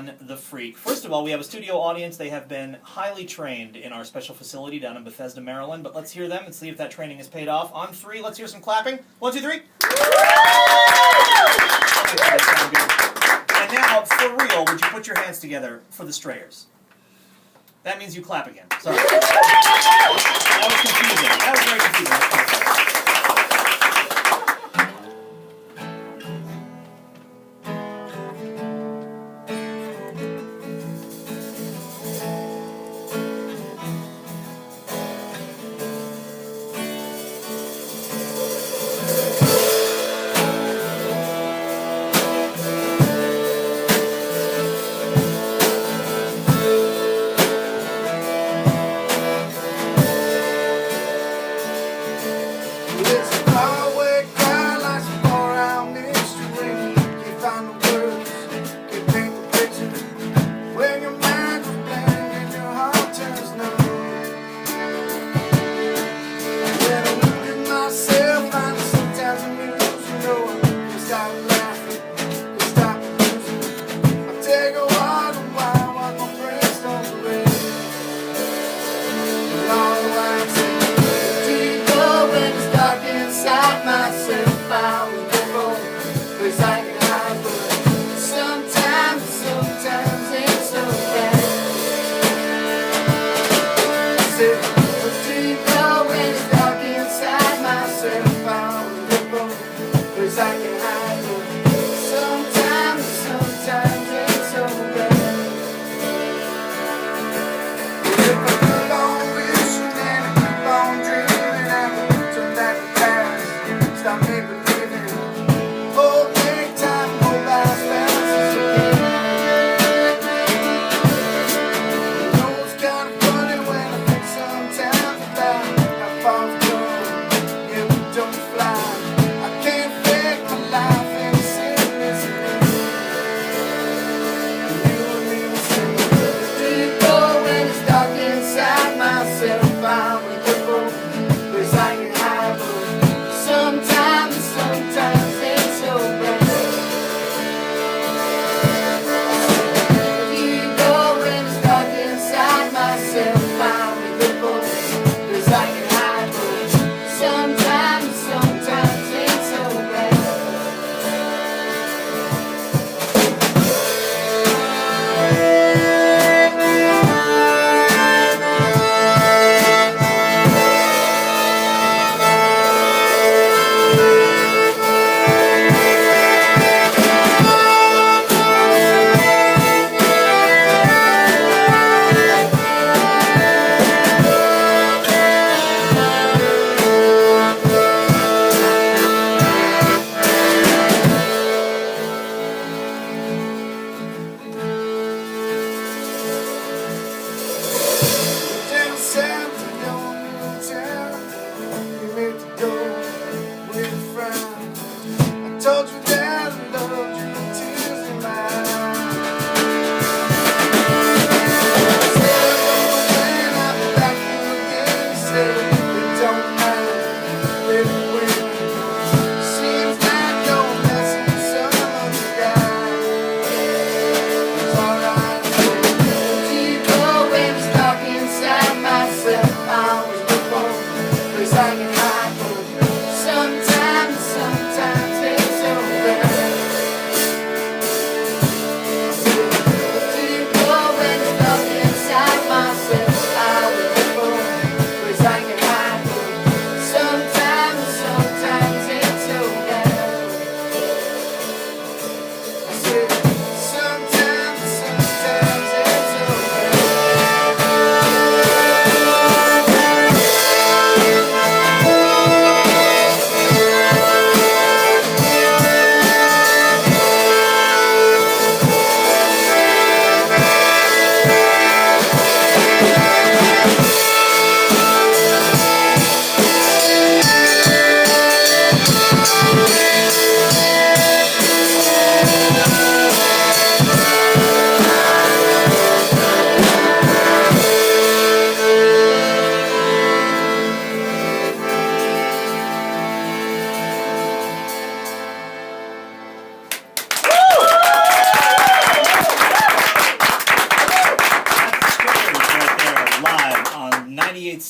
on the Freq. First of all, we have a studio audience. They have been highly trained in our special facility down in Bethesda, Maryland. But let's hear them and see if that training has paid off. On three, let's hear some clapping. 1, 2, 3. And now, for real, would you put your hands together for the Strayers? That means you clap again. Sorry. That was confusing. That was very confusing.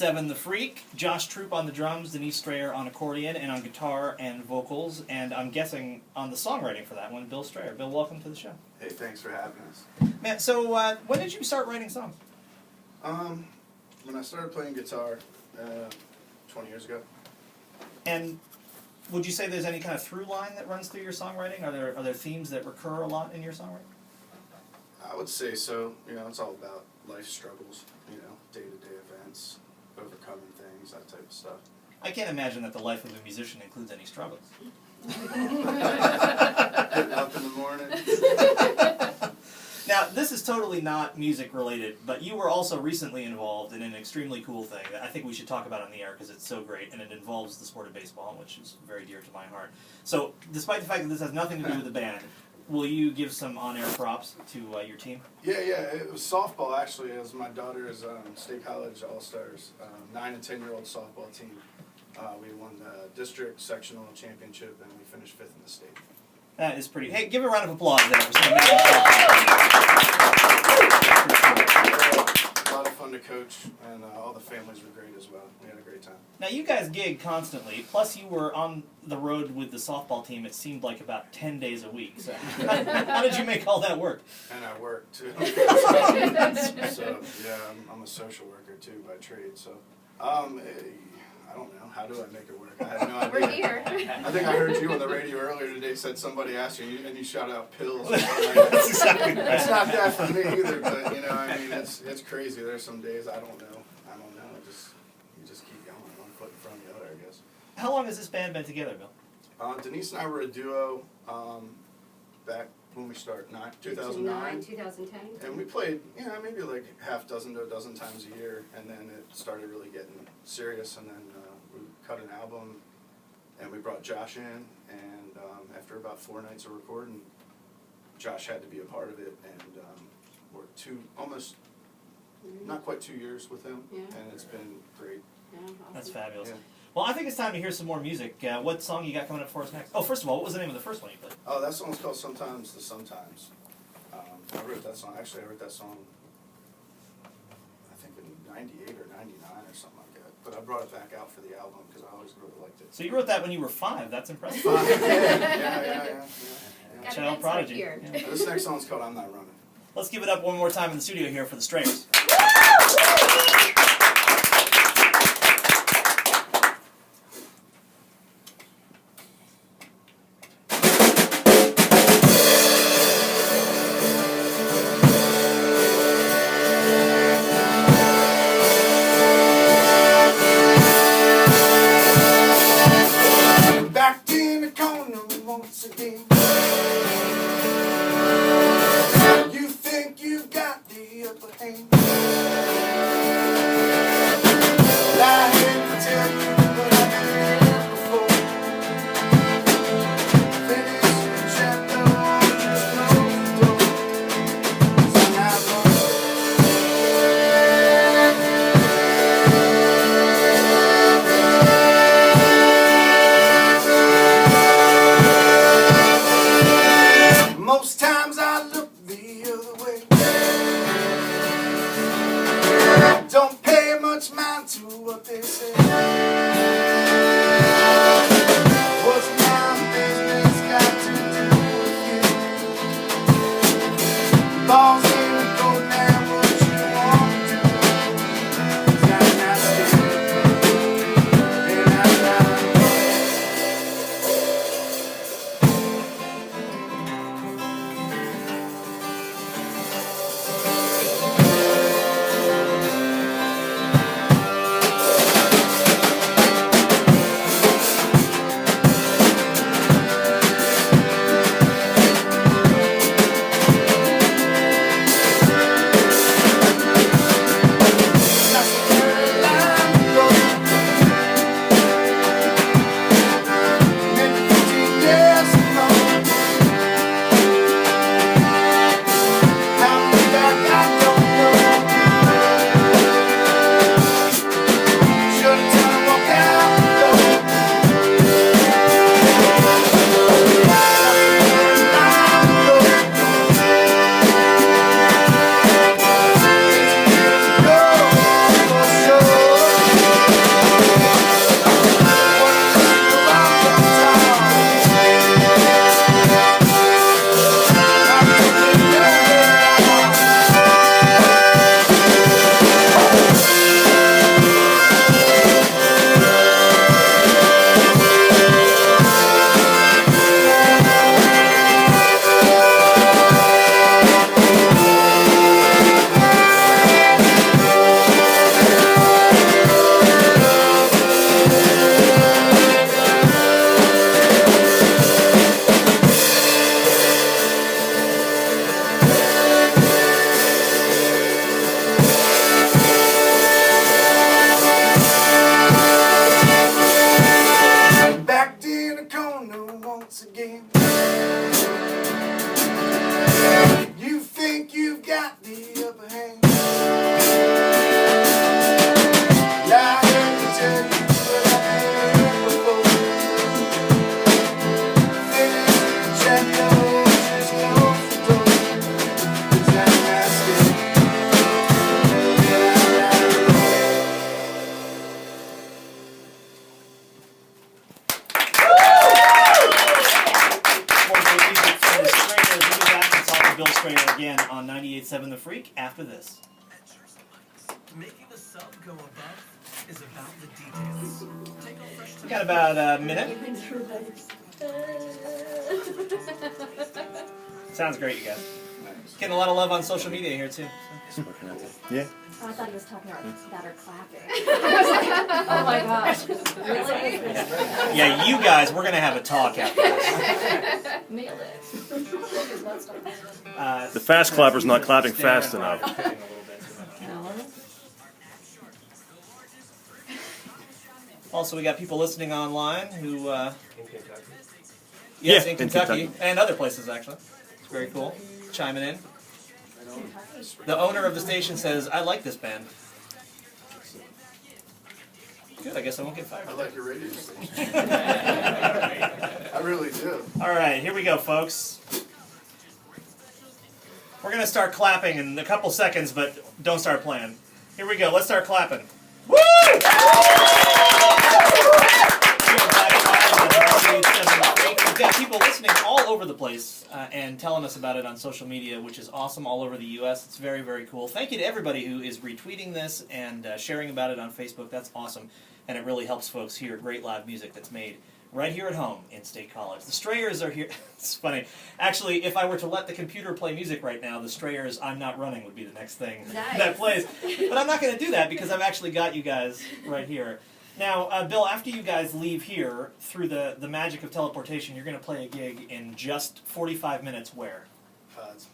97, the Freq, Josh Troop on the drums, Denise Strayer on accordion and on guitar and vocals, and I'm guessing on the songwriting for that one, Bill Strayer. Bill, welcome to the show. Hey, thanks for having us. Man, so when did you start writing songs? When I started playing guitar 20 years ago. And would you say there's any kind of through line that runs through your songwriting? Are there themes that recur a lot in your songwriting? I would say so. You know, it's all about life struggles, you know, day-to-day events, overcoming things, that type of stuff. I can't imagine that the life of a musician includes any struggles. Getting up in the morning. Now, this is totally not music related, but you were also recently involved in an extremely cool thing that I think we should talk about on the air because it's so great, and it involves the sport of baseball, which is very dear to my heart. So, despite the fact that this has nothing to do with the band, will you give some on-air props to your team? Yeah, it was softball actually. It was my daughter's state college all-stars, 9 and 10-year-old softball team. We won the district sectional championship, and we finished 5th in the state. That is pretty. Hey, give a round of applause there for some amazing stuff. A lot of fun to coach, and all the families were great as well. We had a great time. Now, you guys gig constantly, plus you were on the road with the softball team, it seemed like about 10 days a week. So how did you make all that work? And I work, too. So, yeah, I'm a social worker, too, by trade. So, I don't know. How do I make it work? I have no idea. We're here. I think I heard you on the radio earlier today, said somebody asked you, and you shout out pills. That's exactly right. It's not that for me either, but, you know, I mean, it's crazy. There's some days I don't know. You just keep going, one foot in front of the other, I guess. How long has this band been together, Bill? Denise and I were a duo back when we started, 2009. 2010. And we played, you know, maybe like half dozen to a dozen times a year, and then it started really getting serious, and then we cut an album, and we brought Josh in, and after about 4 nights of recording, Josh had to be a part of it, and we're not quite 2 years with him, and it's been great. Yeah, awesome. That's fabulous. Yeah. Well, I think it's time to hear some more music. What song you got coming up for us next? Oh, first of all, what was the name of the first one you played? Oh, that song's called Sometimes the Sometimes. I wrote that song, actually I wrote that song, I think in 98 or 99 or something like that. But I brought it back out for the album because I always really liked it. So you wrote that when you were 5. That's impressive. Yeah. Got an Child inside prodigy. ear. Yeah. This next song's called I'm Not Running. Let's give it up one more time in the studio here for the Strayers. Back in the corner once again. You think you got the upper hand. on 98.7 The Freak after this. Making a sub go above is about the details. Take a fresh We got about a minute. Sounds great, you guys. Getting a lot of love on social media here, too. Yeah. Oh, I thought he was talking about her clapping. I was like, oh my gosh, really? Yeah, you guys, we're going to have a talk after this. Nailed it. The fast clapper's not clapping fast enough. Also, we got people listening online who, Yeah, yes, in in Kentucky, Kentucky. and other places, actually. It's very cool. Chiming in. The owner of the station says, I like this band. Good, I guess I won't get fired. I like your radio station. I really do. All right, here we go, folks. We're going to start clapping in a couple seconds, but don't start playing. Here we go. Let's start clapping. Woo! We've got people listening all over the place and telling us about it on social media, which is awesome, all over the U.S. It's very, very cool. Thank you to everybody who is retweeting this and sharing about it on Facebook. That's awesome, and it really helps folks hear great live music that's made right here at home in State College. The Strayers are here. It's funny. Actually, if I were to let the computer play music right now, the Strayers' I'm Not Running would be the next thing that plays. But I'm not going to do that because I've actually got you guys right here. Now, Bill, after you guys leave here, through the magic of teleportation, you're going to play a gig in just 45 minutes where? It's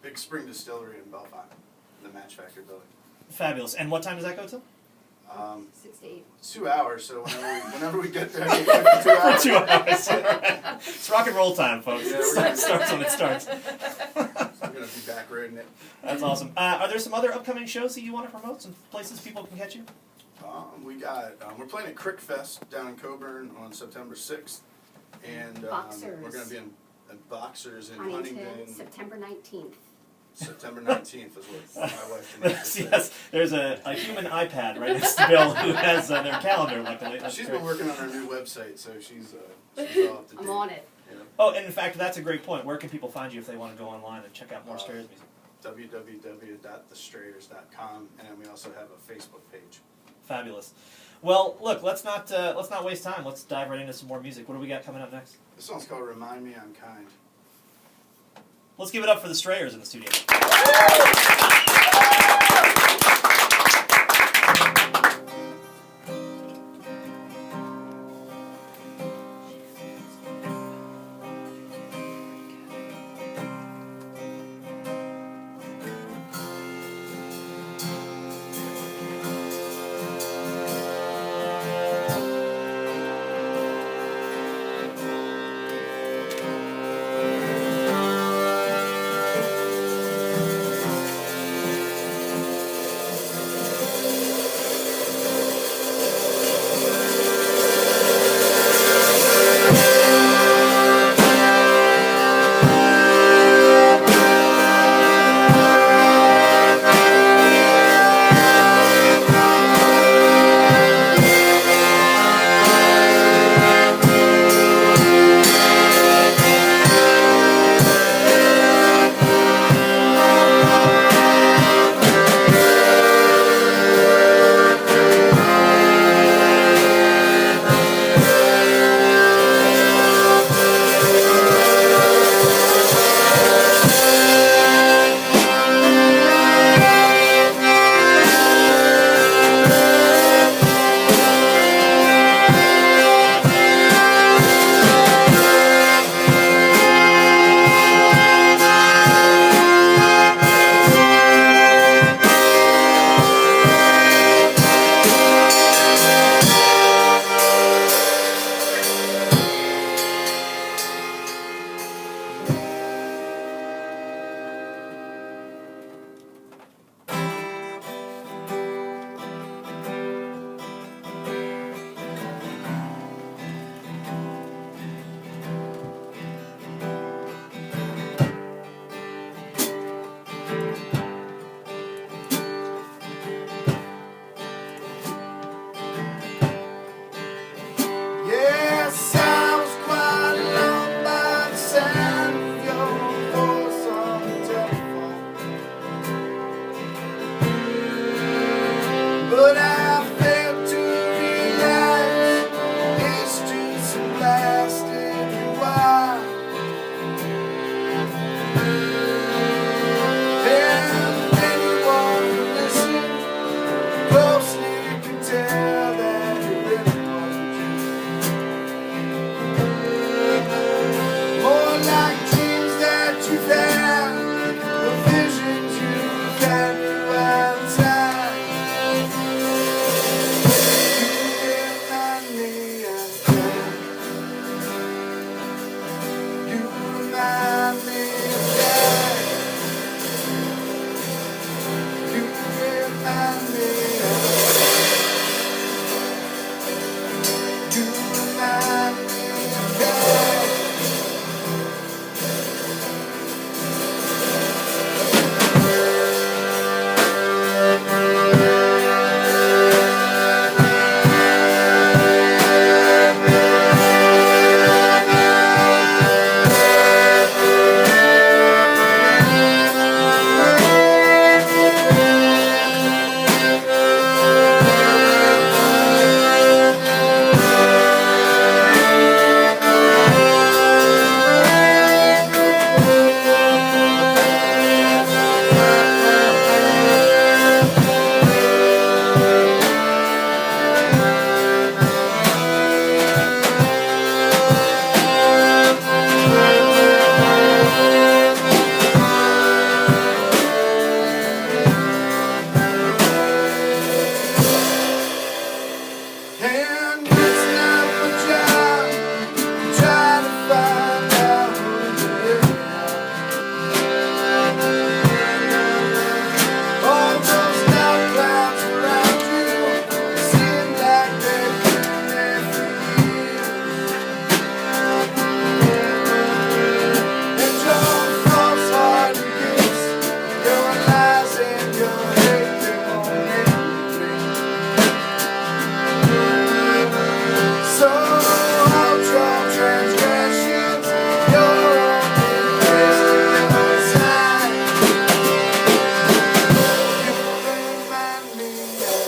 Big Spring Distillery in Belfont, the Match Factory building. Fabulous. And what time does that go till? 6 to 8. 2 hours, so whenever we get there, it's 2 hours. 2 hours. It's rock and roll time, folks. Yeah, we're It starts when it starts. I'm going to be back raiding it. That's awesome. Are there some other upcoming shows that you want to promote? Some places people can catch you? We're playing at Freq Fest down in Coburn on September 6th. And Boxers. we're going to be in Boxers in Huntington, Huntington. September 19th. September 19th is what my wife and I said. Yes, there's a human iPad right next to Bill who has their calendar, luckily. That's She's great. been working on our new website, so she's all up to date. I'm on it. Yeah. Oh, and in fact, that's a great point. Where can people find you if they want to go online and check out more Strayers music? www.thestrayers.com, and then we also have a Facebook page. Fabulous. Well, look, let's not waste time. Let's dive right into some more music. What do we got coming up next? This song's called Remind Me I'm Kind. Let's give it up for the Strayers in the studio. can you outside? You remind me of that. You remind me of that. You remind me of that. You remind me of that. And it's not my job to try to find out who you are. All those dark clouds around you seem like they've been there for years. And your false heart and gifts, your lies and your hate, they won't make me. So hold your transgressions, your own interest to your side. You remind me of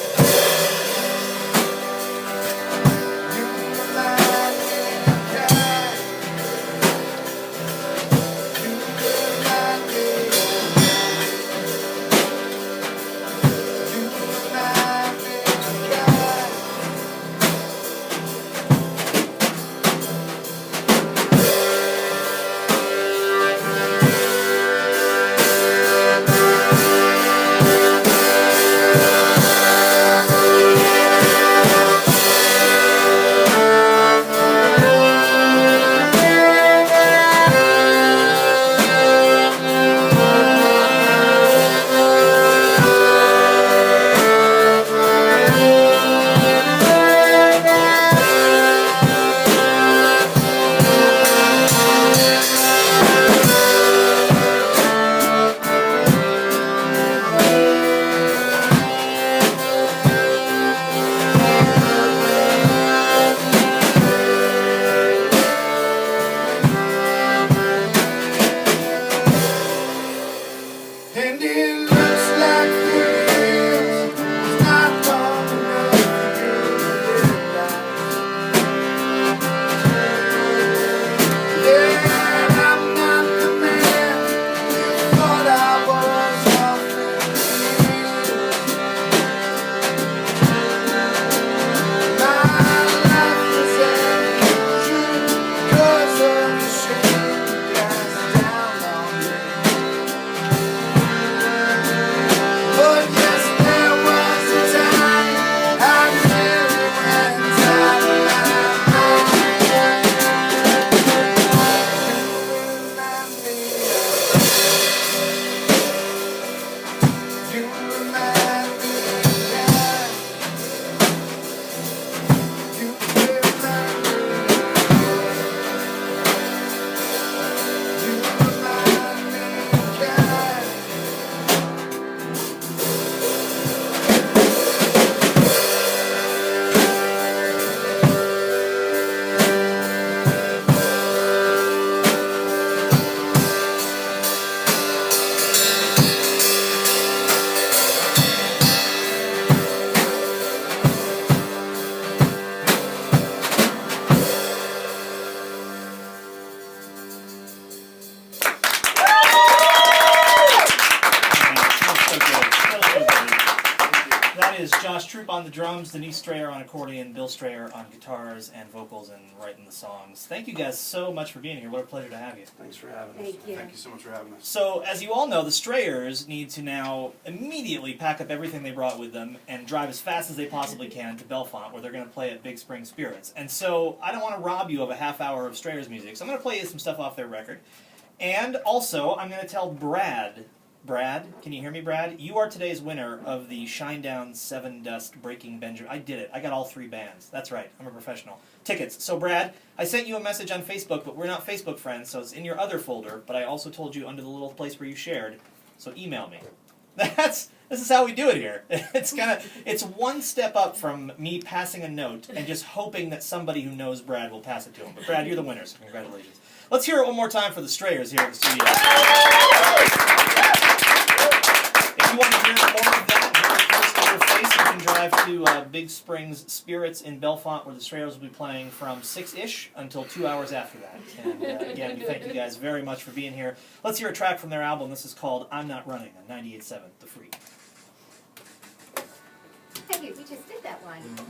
you remind me of God. You remind me of you remind me of God. And it looks like 50 years is not long enough for you to live life. Yeah, I'm not the man you thought I was all through the years. My life was an illusion because of the shame you cast down on me. is Josh Troop on the drums, Denise Strayer on accordion, Bill Strayer on guitars and vocals and writing the songs. Thank you guys so much for being here. What a pleasure to have you. Thanks for having us. Thank you. Thank you so much for having us. So, as you all know, the Strayers need to now immediately pack up everything they brought with them and drive as fast as they possibly can to Bellefonte, where they're going to play at Big Spring Spirits. And so, I don't want to rob you of a half hour of Strayers music, so I'm going to play you some stuff off their record. And also, I'm going to tell Brad, can you hear me, Brad? You are today's winner of the Shinedown 7 Dust Breaking Benjamin. I did it. I got all 3 bands. That's right. I'm a professional. Tickets. So, Brad, I sent you a message on Facebook, but we're not Facebook friends, so it's in your other folder. But I also told you under the little place where you shared. So email me. This is how we do it here. It's one step up from me passing a note and just hoping that somebody who knows Brad will pass it to him. But Brad, you're the winner, so congratulations. Let's hear it one more time for the Strayers here at the studio. If you want to hear more of that, very close to your face, you can drive to Big Springs Spirits in Bellefonte, where the Strayers will be playing from 6-ish until 2 hours after that. And again, we thank you guys very much for being here. Let's hear a track from their album. This is called I'm Not Running on 98.7 The Freq. Hey, we just did that one.